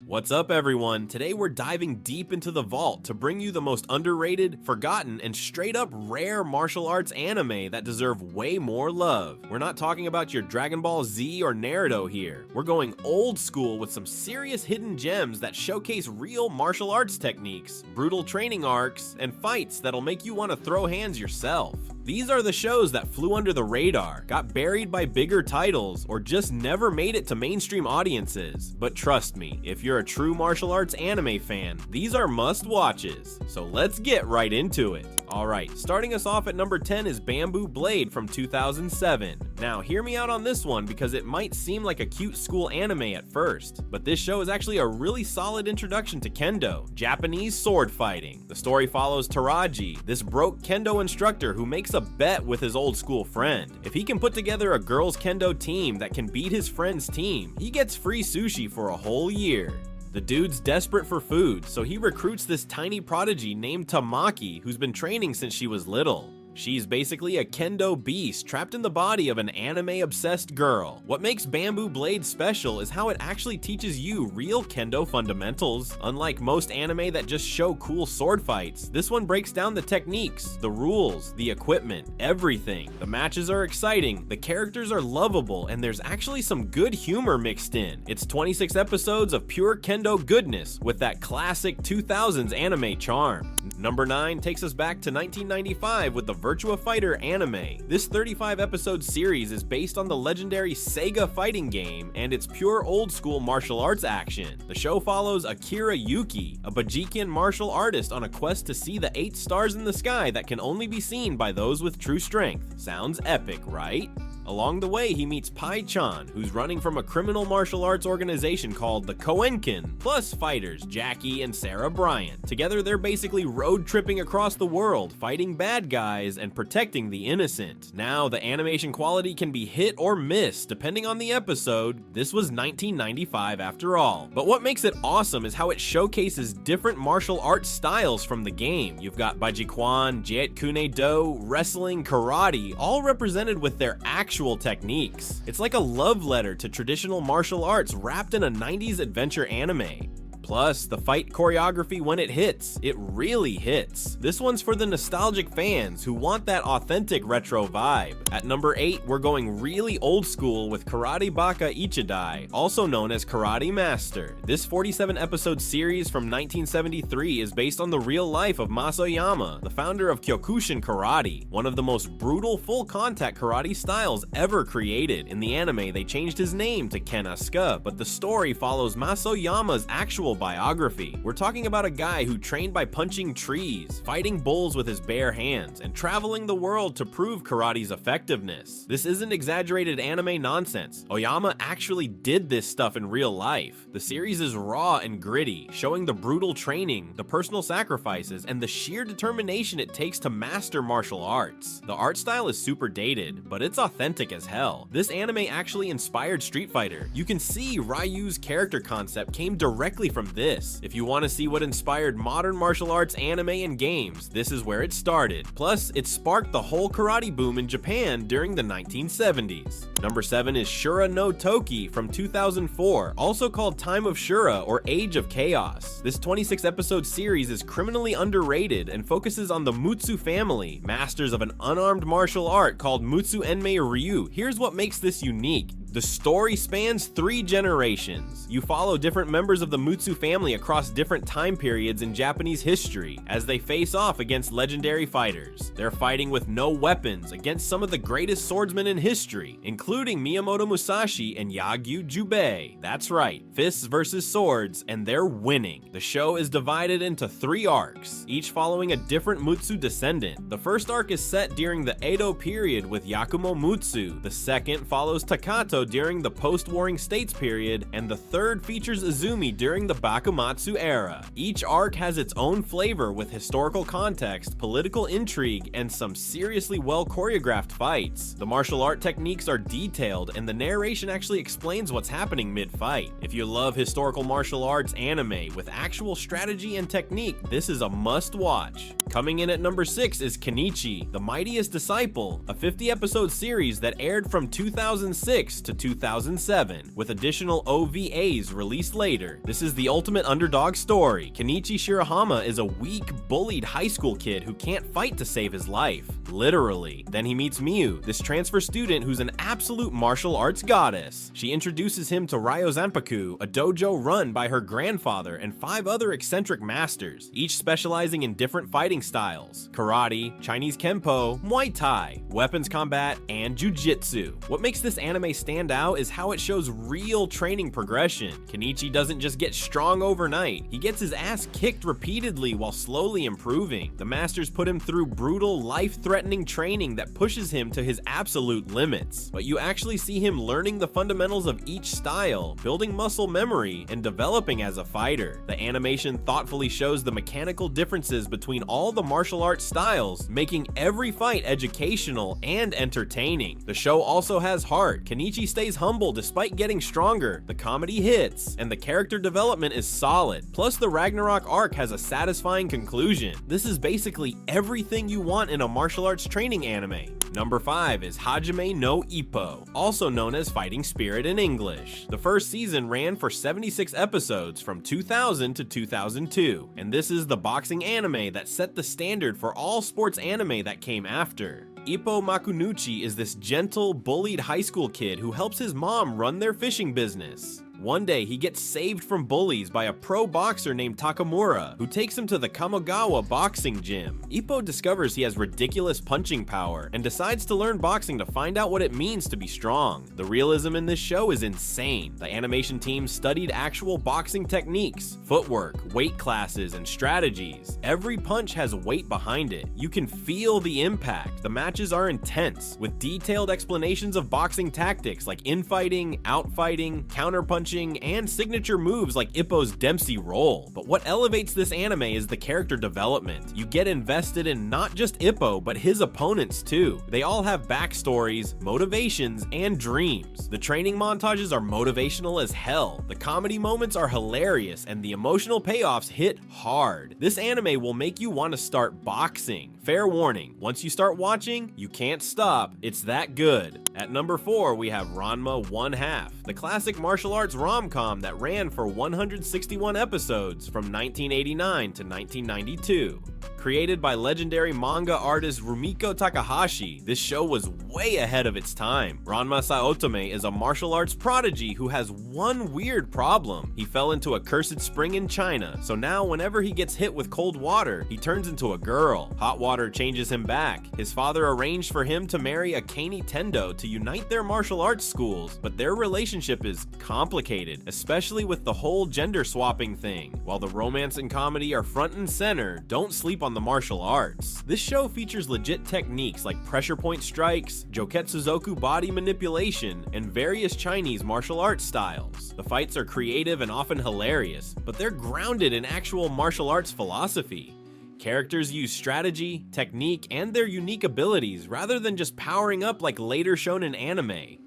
What's up everyone? Today we're diving deep into the vault to bring you the most underrated, forgotten, and straight up rare martial arts anime that deserve way more love. We're not talking about your Dragon Ball Z or Naruto here. We're going old school with some serious hidden gems that showcase real martial arts techniques, brutal training arcs, and fights that'll make you want to throw hands yourself. These are the shows that flew under the radar, got buried by bigger titles, or just never made it to mainstream audiences. But trust me, if you're a true martial arts anime fan, these are must-watches. So let's get right into it. Alright, starting us off at number 10 is Bamboo Blade from 2007. Now, hear me out on this one because it might seem like a cute school anime at first, but this show is actually a really solid introduction to Kendo, Japanese sword fighting. The story follows Taraji, this broke Kendo instructor who makes a bet with his old school friend. If he can put together a girls' Kendo team that can beat his friend's team, he gets free sushi for a whole year. The dude's desperate for food, so he recruits this tiny prodigy named Tamaki who's been training since she was little. She's basically a Kendo beast trapped in the body of an anime-obsessed girl. What makes Bamboo Blade special is how it actually teaches you real Kendo fundamentals. Unlike most anime that just show cool sword fights, this one breaks down the techniques, the rules, the equipment, everything. The matches are exciting, the characters are lovable, and there's actually some good humor mixed in. It's 26 episodes of pure Kendo goodness with that classic 2000s anime charm. Number 9 takes us back to 1995 with the Virtua Fighter anime. This 35-episode series is based on the legendary Sega fighting game, and it's pure old-school martial arts action. The show follows Akira Yuki, a Bajikian martial artist on a quest to see the 8 stars in the sky that can only be seen by those with true strength. Sounds epic, right? Along the way, he meets Pai-chan, who's running from a criminal martial arts organization called the Koenkin, plus fighters Jackie and Sarah Bryant. Together, they're basically road tripping across the world, fighting bad guys and protecting the innocent. Now, the animation quality can be hit or miss, depending on the episode. This was 1995 after all. But what makes it awesome is how it showcases different martial arts styles from the game. You've got Bajikwan, Jeet Kune Do, wrestling, karate, all represented with their actual techniques. It's like a love letter to traditional martial arts wrapped in a 90s adventure anime. Plus, the fight choreography when it hits, it really hits. This one's for the nostalgic fans who want that authentic retro vibe. At number 8, we're going really old school with Karate Baka Ichidai, also known as Karate Master. This 47-episode series from 1973 is based on the real life of Masoyama, the founder of Kyokushin karate, one of the most brutal full-contact karate styles ever created. In the anime, they changed his name to Ken Asuka, but the story follows Masoyama's actual biography. We're talking about a guy who trained by punching trees, fighting bulls with his bare hands, and traveling the world to prove karate's effectiveness. This isn't exaggerated anime nonsense. Oyama actually did this stuff in real life. The series is raw and gritty, showing the brutal training, the personal sacrifices, and the sheer determination it takes to master martial arts. The art style is super dated, but it's authentic as hell. This anime actually inspired Street Fighter. You can see Ryu's character concept came directly from this. If you want to see what inspired modern martial arts anime and games, this is where it started. Plus, it sparked the whole karate boom in Japan during the 1970s. Number 7 is Shura no Toki from 2004, also called Time of Shura or Age of Chaos. This 26-episode series is criminally underrated and focuses on the Mutsu family, masters of an unarmed martial art called Mutsu Enmei Ryu. Here's what makes this unique. The story spans 3 generations. You follow different members of the Mutsu family across different time periods in Japanese history as they face off against legendary fighters. They're fighting with no weapons against some of the greatest swordsmen in history, including Miyamoto Musashi and Yagyu Jubei. That's right, fists versus swords, and they're winning. The show is divided into 3 arcs, each following a different Mutsu descendant. The first arc is set during the Edo period with Yakumo Mutsu. The second follows Takato during the post-Warring States period, and the third features Izumi during the Bakumatsu era. Each arc has its own flavor with historical context, political intrigue, and some seriously well choreographed fights. The martial art techniques are detailed, and the narration actually explains what's happening mid-fight. If you love historical martial arts anime with actual strategy and technique, this is a must-watch. Coming in at number 6 is Kenichi, the Mightiest Disciple, a 50-episode series that aired from 2006 to 2007, with additional OVAs released later. This is the ultimate underdog story. Kenichi Shirahama is a weak, bullied high school kid who can't fight to save his life. Literally. Then he meets Miu, this transfer student who's an absolute martial arts goddess. She introduces him to Ryo Zanpaku, a dojo run by her grandfather and 5 other eccentric masters, each specializing in different fighting styles: karate, Chinese kenpo, Muay Thai, weapons combat, and jujitsu. What makes this anime stand out is how it shows real training progression. Kenichi doesn't just get strong overnight, he gets his ass kicked repeatedly while slowly improving. The masters put him through brutal, life-threatening training that pushes him to his absolute limits. But you actually see him learning the fundamentals of each style, building muscle memory, and developing as a fighter. The animation thoughtfully shows the mechanical differences between all the martial arts styles, making every fight educational and entertaining. The show also has heart. Kenichi stays humble despite getting stronger, the comedy hits, and the character development is solid. Plus, the Ragnarok arc has a satisfying conclusion. This is basically everything you want in a martial arts training anime. Number 5 is Hajime no Ippo, also known as Fighting Spirit in English. The first season ran for 76 episodes from 2000 to 2002, and this is the boxing anime that set the standard for all sports anime that came after. Ippo Makunuchi is this gentle, bullied high school kid who helps his mom run their fishing business. One day, he gets saved from bullies by a pro boxer named Takamura, who takes him to the Kamogawa boxing gym. Ippo discovers he has ridiculous punching power and decides to learn boxing to find out what it means to be strong. The realism in this show is insane. The animation team studied actual boxing techniques, footwork, weight classes, and strategies. Every punch has weight behind it. You can feel the impact. The matches are intense, with detailed explanations of boxing tactics like infighting, outfighting, counterpunching, and signature moves like Ippo's Dempsey roll. But what elevates this anime is the character development. You get invested in not just Ippo, but his opponents too. They all have backstories, motivations, and dreams. The training montages are motivational as hell. The comedy moments are hilarious, and the emotional payoffs hit hard. This anime will make you want to start boxing. Fair warning, once you start watching, you can't stop. It's that good. At number 4, we have Ranma 1/2, the classic martial arts rom-com that ran for 161 episodes from 1989 to 1992. Created by legendary manga artist Rumiko Takahashi, this show was way ahead of its time. Ranma Saotome is a martial arts prodigy who has one weird problem. He fell into a cursed spring in China, so now whenever he gets hit with cold water, he turns into a girl. Hot water changes him back. His father arranged for him to marry a Kani Tendo to unite their martial arts schools, but their relationship is complicated, especially with the whole gender swapping thing. While the romance and comedy are front and center, don't sleep on the martial arts. This show features legit techniques like pressure point strikes, Joketsuzoku body manipulation, and various Chinese martial arts styles. The fights are creative and often hilarious, but they're grounded in actual martial arts philosophy. Characters use strategy, technique, and their unique abilities rather than just powering up like later shonen anime.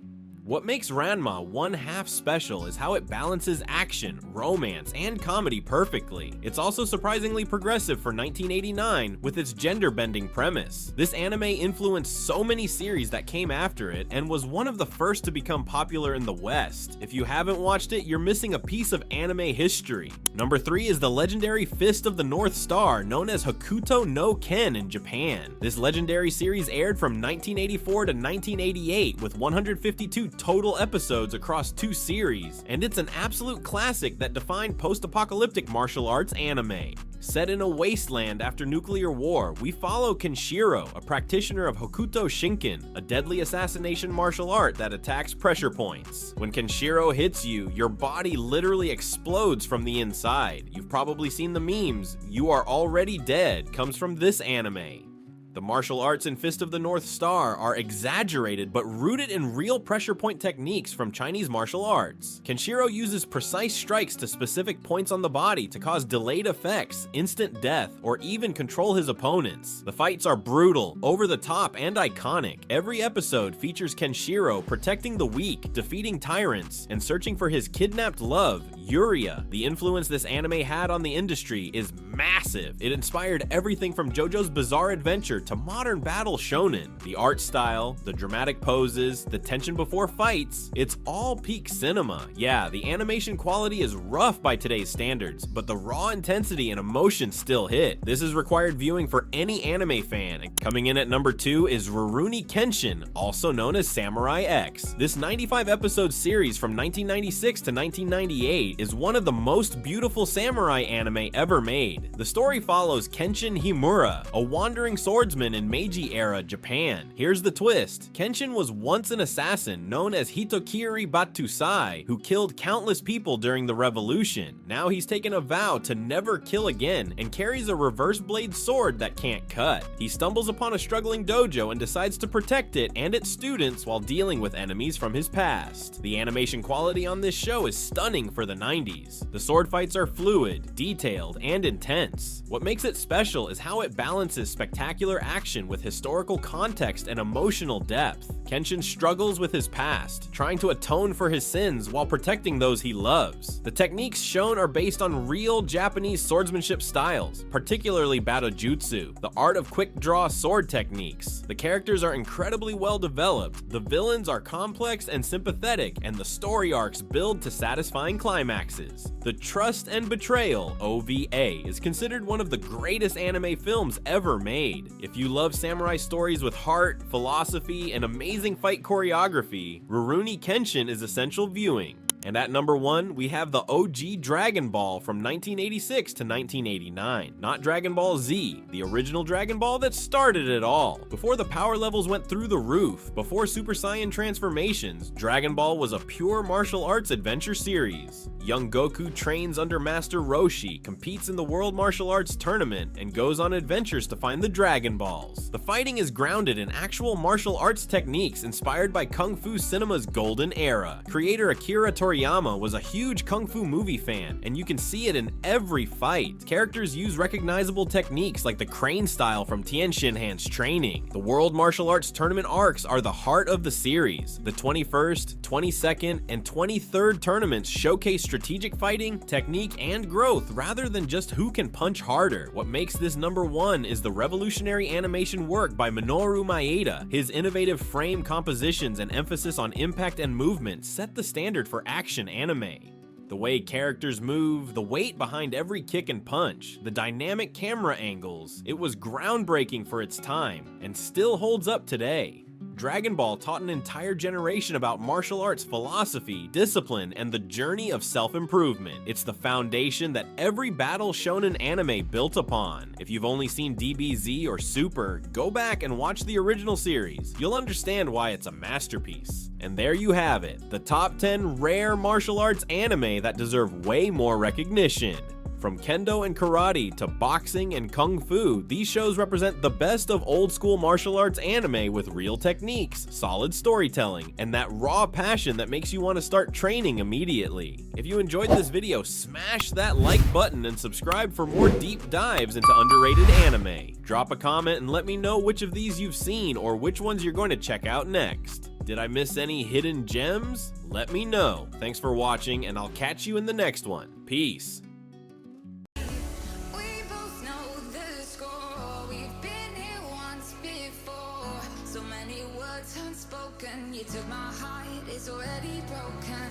What makes Ranma 1/2 special is how it balances action, romance, and comedy perfectly. It's also surprisingly progressive for 1989 with its gender-bending premise. This anime influenced so many series that came after it and was one of the first to become popular in the West. If you haven't watched it, you're missing a piece of anime history. Number 3 is the legendary Fist of the North Star, known as Hokuto no Ken in Japan. This legendary series aired from 1984 to 1988 with 152 total episodes across 2 series, and it's an absolute classic that defined post-apocalyptic martial arts anime. Set in a wasteland after nuclear war, we follow Kenshiro, a practitioner of Hokuto Shinken, a deadly assassination martial art that attacks pressure points. When Kenshiro hits you, your body literally explodes from the inside. You've probably seen the memes, "You are already dead," comes from this anime. The martial arts in Fist of the North Star are exaggerated but rooted in real pressure point techniques from Chinese martial arts. Kenshiro uses precise strikes to specific points on the body to cause delayed effects, instant death, or even control his opponents. The fights are brutal, over the top, and iconic. Every episode features Kenshiro protecting the weak, defeating tyrants, and searching for his kidnapped love, Yuria. The influence this anime had on the industry is massive. It inspired everything from JoJo's Bizarre Adventure to modern battle shonen. The art style, the dramatic poses, the tension before fights, it's all peak cinema. Yeah, the animation quality is rough by today's standards, but the raw intensity and emotion still hit. This is required viewing for any anime fan, and coming in at number 2 is Rurouni Kenshin, also known as Samurai X. This 95 episode series from 1996 to 1998 is one of the most beautiful samurai anime ever made. The story follows Kenshin Himura, a wandering swordsman in Meiji era Japan. Here's the twist. Kenshin was once an assassin known as Hitokiri Batusai, who killed countless people during the revolution. Now he's taken a vow to never kill again and carries a reverse blade sword that can't cut. He stumbles upon a struggling dojo and decides to protect it and its students while dealing with enemies from his past. The animation quality on this show is stunning for the 90s. The sword fights are fluid, detailed, and intense. What makes it special is how it balances spectacular action with historical context and emotional depth. Kenshin struggles with his past, trying to atone for his sins while protecting those he loves. The techniques shown are based on real Japanese swordsmanship styles, particularly Batojutsu, the art of quick-draw sword techniques. The characters are incredibly well developed, the villains are complex and sympathetic, and the story arcs build to satisfying climaxes. The Trust and Betrayal, OVA, is considered one of the greatest anime films ever made. If you love samurai stories with heart, philosophy, and amazing fight choreography, Rurouni Kenshin is essential viewing. And at number 1, we have the OG Dragon Ball from 1986 to 1989. Not Dragon Ball Z, the original Dragon Ball that started it all. Before the power levels went through the roof, before Super Saiyan transformations, Dragon Ball was a pure martial arts adventure series. Young Goku trains under Master Roshi, competes in the World Martial Arts Tournament, and goes on adventures to find the Dragon Balls. The fighting is grounded in actual martial arts techniques inspired by Kung Fu cinema's golden era. Creator Akira Toriyama was a huge Kung Fu movie fan, and you can see it in every fight. Characters use recognizable techniques like the crane style from Tien Shinhan's training. The World Martial Arts Tournament arcs are the heart of the series. The 21st, 22nd, and 23rd tournaments showcase strategic fighting, technique, and growth rather than just who can punch harder. What makes this number 1 is the revolutionary animation work by Minoru Maeda. His innovative frame compositions and emphasis on impact and movement set the standard for action anime. The way characters move, the weight behind every kick and punch, the dynamic camera angles, it was groundbreaking for its time and still holds up today. Dragon Ball taught an entire generation about martial arts philosophy, discipline, and the journey of self-improvement. It's the foundation that every battle shonen anime built upon. If you've only seen DBZ or Super, go back and watch the original series. You'll understand why it's a masterpiece. And there you have it, the top 10 rare martial arts anime that deserve way more recognition. From Kendo and karate to boxing and kung fu, these shows represent the best of old school martial arts anime with real techniques, solid storytelling, and that raw passion that makes you want to start training immediately. If you enjoyed this video, smash that like button and subscribe for more deep dives into underrated anime. Drop a comment and let me know which of these you've seen or which ones you're going to check out next. Did I miss any hidden gems? Let me know. Thanks for watching, and I'll catch you in the next one. Peace. Unspoken, you took my heart, it's already broken.